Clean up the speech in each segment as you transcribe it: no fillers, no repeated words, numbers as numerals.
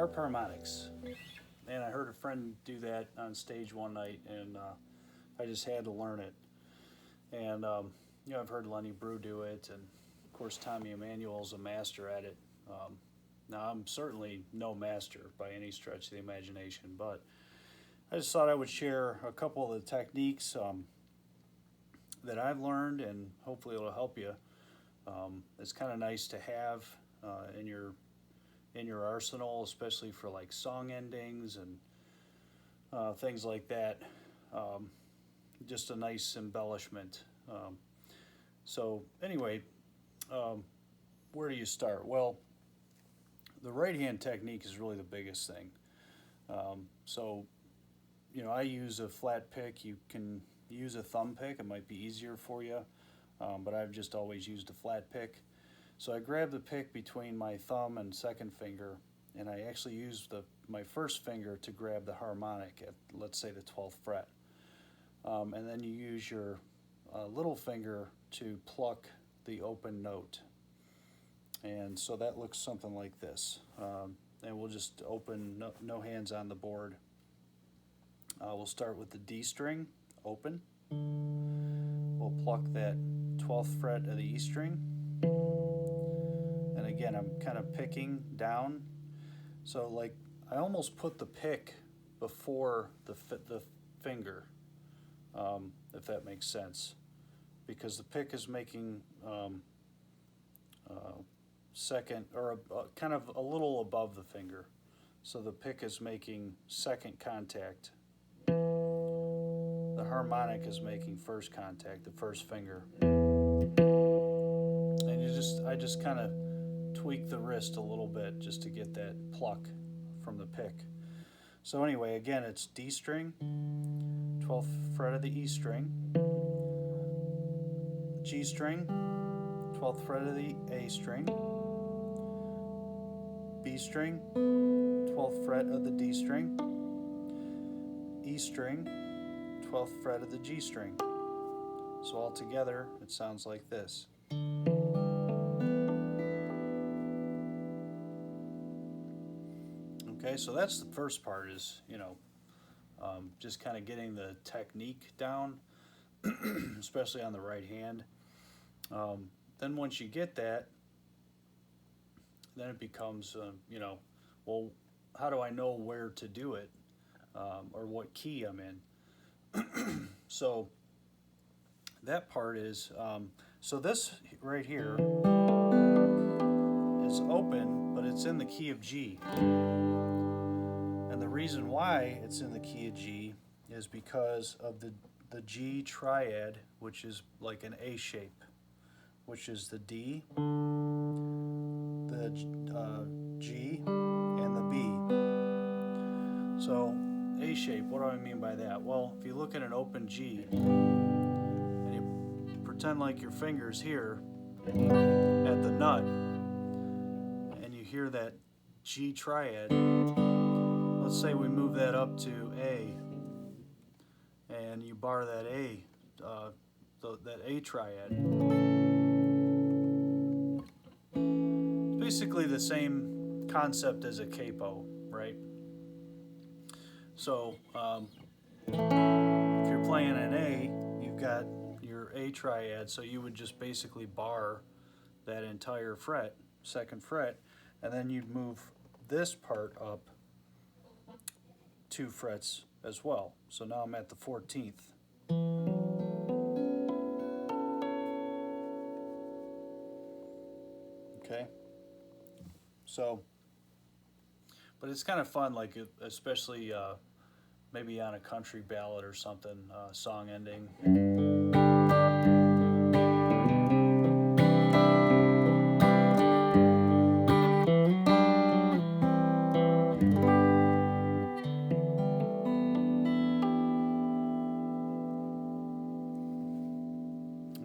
Harp Harmonics. And I heard a friend do that on stage one night, and I just had to learn it. And you know, I've heard Lenny Brew do it, and of course Tommy Emmanuel's a master at it. Now I'm certainly no master by any stretch of the imagination, but I just thought I would share a couple of the techniques that I've learned, and hopefully it'll help you. It's kind of nice to have in your arsenal, especially for like song endings and things like that. Just a nice embellishment. So anyway, where do you start? Well, the right hand technique is really the biggest thing. So, you know, I use a flat pick. You can use a thumb pick. It might be easier for you, but I've just always used a flat pick. So I grab the pick between my thumb and second finger, and I actually use my first finger to grab the harmonic at, let's say, the 12th fret. And then you use your little finger to pluck the open note. And so that looks something like this. And we'll just open, no hands on the board. We'll start with the D string, open. We'll pluck that 12th fret of the E string. And again, I'm kind of picking down. So like, I almost put the pick before the finger, if that makes sense. Because the pick is making second, or kind of a little above the finger. So the pick is making second contact. The harmonic is making first contact, the first finger. And I just kind of tweak the wrist a little bit just to get that pluck from the pick. So anyway, again, it's D string, 12th fret of the E string, G string, 12th fret of the A string, B string, 12th fret of the D string, E string, 12th fret of the G string. So all together, it sounds like this. Okay, so that's the first part, is, you know, just kind of getting the technique down, especially on the right hand. Then once you get that, then it becomes, you know, well, how do I know where to do it, or what key I'm in? So that part is, so this right here is open, but it's in the key of G. And the reason why it's in the key of G is because of the G triad, which is like an A shape, which is the D, the G, and the B. So A shape, what do I mean by that? Well, if you look at an open G, and you pretend like your finger's here at the nut, and you hear that G triad, let's say we move that up to A, and you bar that A, that A triad. It's basically the same concept as a capo, right? So if you're playing an A, you've got your A triad, so you would just basically bar that entire fret, second fret, and then you'd move this part up 2 frets as well. So now I'm at the 14th. Okay, so, but it's kind of fun, like especially maybe on a country ballad or something, song ending.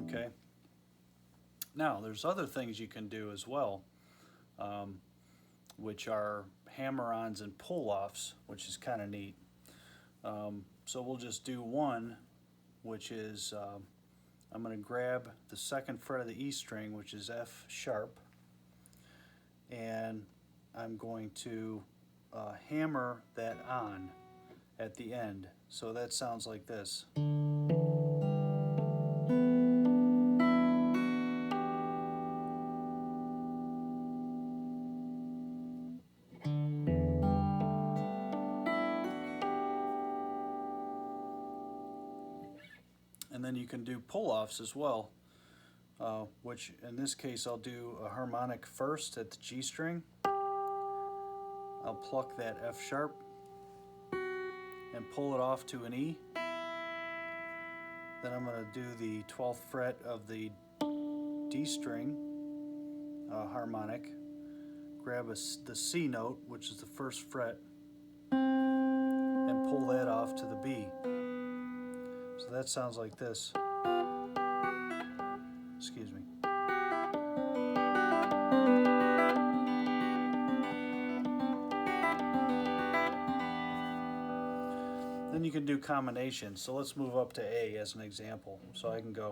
Okay. Now, there's other things you can do as well, which are Hammerons and Pulloffs, which is kind of neat. So we'll just do one, which is, I'm going to grab the second fret of the E string, which is F sharp, and I'm going to hammer that on at the end. So that sounds like this. And then you can do pull-offs as well, which in this case I'll do a harmonic first at the G string. I'll pluck that F sharp and pull it off to an E. Then I'm going to do the 12th fret of the D string harmonic, grab the C note, which is the first fret, and pull that off to the B. So that sounds like this. Excuse me. Then you can do combinations. So let's move up to A as an example. So I can go.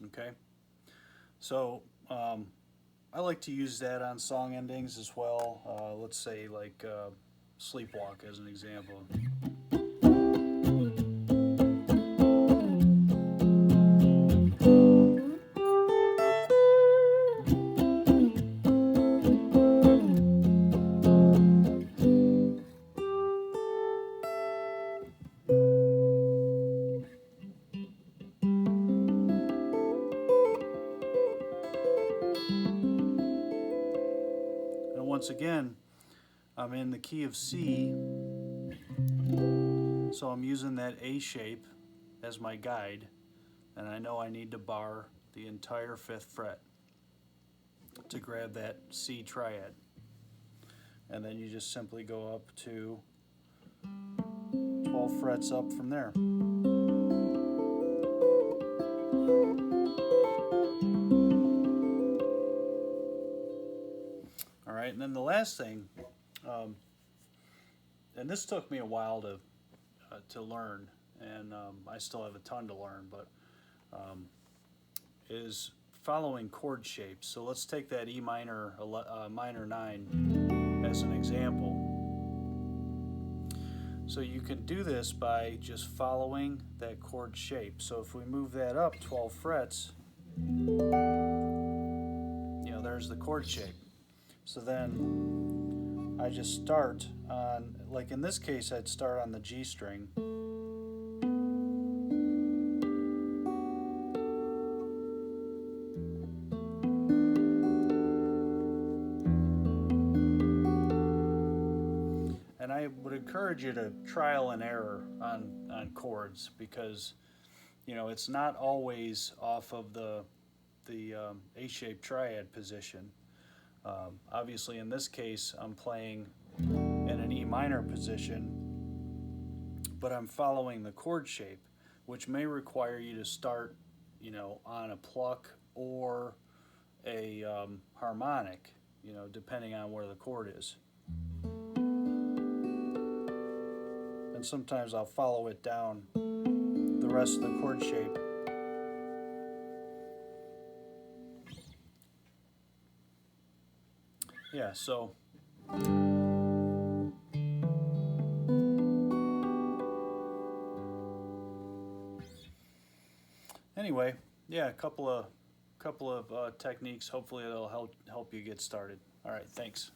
Okay. So I like to use that on song endings as well. Let's say like Sleepwalk as an example. Once again, I'm in the key of C, so I'm using that A shape as my guide, and I know I need to bar the entire 5th fret to grab that C triad. And then you just simply go up to 12 frets up from there. And then the last thing, and this took me a while to learn, and I still have a ton to learn, but is following chord shapes. So let's take that E minor minor 9 as an example. So you can do this by just following that chord shape. So if we move that up 12 frets, there's the chord shape. So then I just start on, like in this case, I'd start on the G string. And I would encourage you to trial and error on chords, because it's not always off of the A-shaped triad position. Obviously in this case I'm playing in an E minor position, but I'm following the chord shape, which may require you to start on a pluck or a harmonic, depending on where the chord is. And sometimes I'll follow it down the rest of the chord shape. Yeah, so anyway, yeah, a couple of techniques. Hopefully it'll help you get started. All right, thanks.